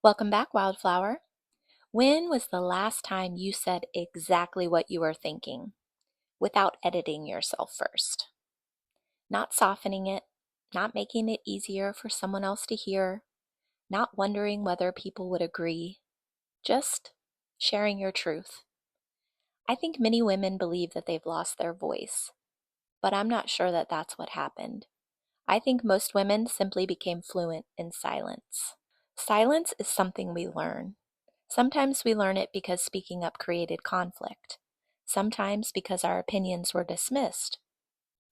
Welcome back, Wildflower. When was the last time you said exactly what you were thinking without editing yourself first? Not softening it, not making it easier for someone else to hear, not wondering whether people would agree, just sharing your truth. I think many women believe that they've lost their voice, but I'm not sure that that's what happened. I think most women simply became fluent in silence. Silence is something we learn. Sometimes we learn it because speaking up created conflict. Sometimes because our opinions were dismissed.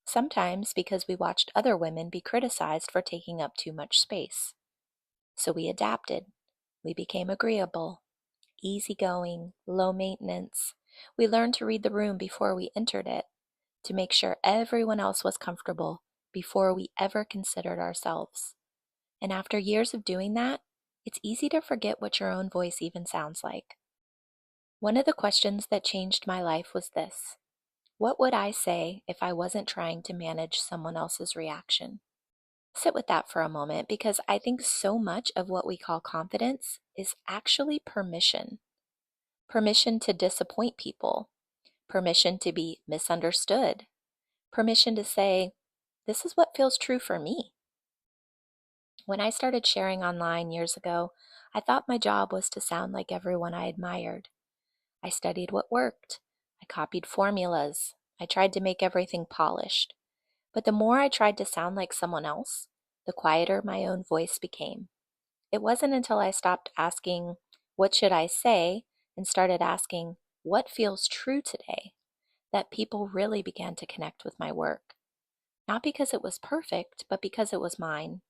Sometimes because we watched other women be criticized for taking up too much space. So we adapted. We became agreeable, easygoing, low maintenance. We learned to read the room before we entered it, to make sure everyone else was comfortable before we ever considered ourselves. And after years of doing that, it's easy to forget what your own voice even sounds like. One of the questions that changed my life was this: what would I say if I wasn't trying to manage someone else's reaction? Sit with that for a moment, because I think so much of what we call confidence is actually permission. Permission to disappoint people, permission to be misunderstood, permission to say, this is what feels true for me. When I started sharing online years ago, I thought my job was to sound like everyone I admired. I studied what worked. I copied formulas. I tried to make everything polished. But the more I tried to sound like someone else, the quieter my own voice became. It wasn't until I stopped asking, what should I say, and started asking, what feels true today, that people really began to connect with my work. Not because it was perfect, but because it was mine.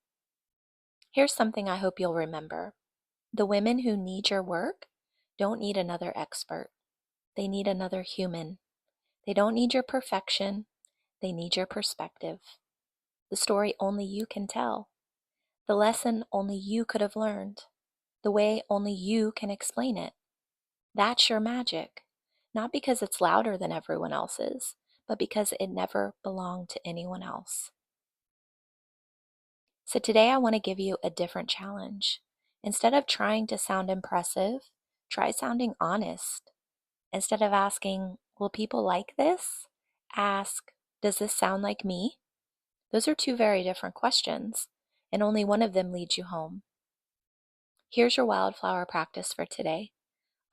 Here's something I hope you'll remember. The women who need your work don't need another expert. They need another human. They don't need your perfection. They need your perspective. The story only you can tell. The lesson only you could have learned. The way only you can explain it. That's your magic. Not because it's louder than everyone else's, but because it never belonged to anyone else. So today I want to give you a different challenge. Instead of trying to sound impressive, try sounding honest. Instead of asking, will people like this? Ask, does this sound like me? Those are two very different questions, and only one of them leads you home. Here's your wildflower practice for today.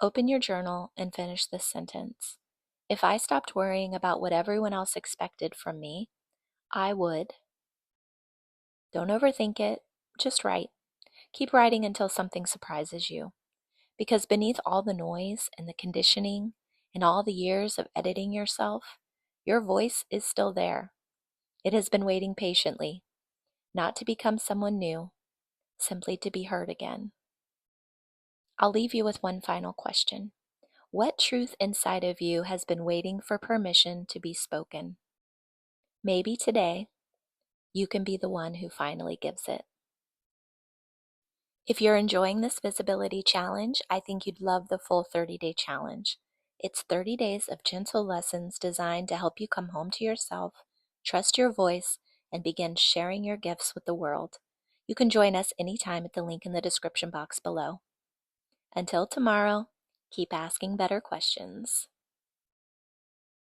Open your journal and finish this sentence. If I stopped worrying about what everyone else expected from me, I would. Don't overthink it, just write. Keep writing until something surprises you. Because beneath all the noise and the conditioning and all the years of editing yourself, your voice is still there. It has been waiting patiently, not to become someone new, simply to be heard again. I'll leave you with one final question. What truth inside of you has been waiting for permission to be spoken? Maybe today, you can be the one who finally gives it. If you're enjoying this visibility challenge, I think you'd love the full 30-day challenge. It's 30 days of gentle lessons designed to help you come home to yourself, trust your voice, and begin sharing your gifts with the world. You can join us anytime at the link in the description box below. Until tomorrow, keep asking better questions.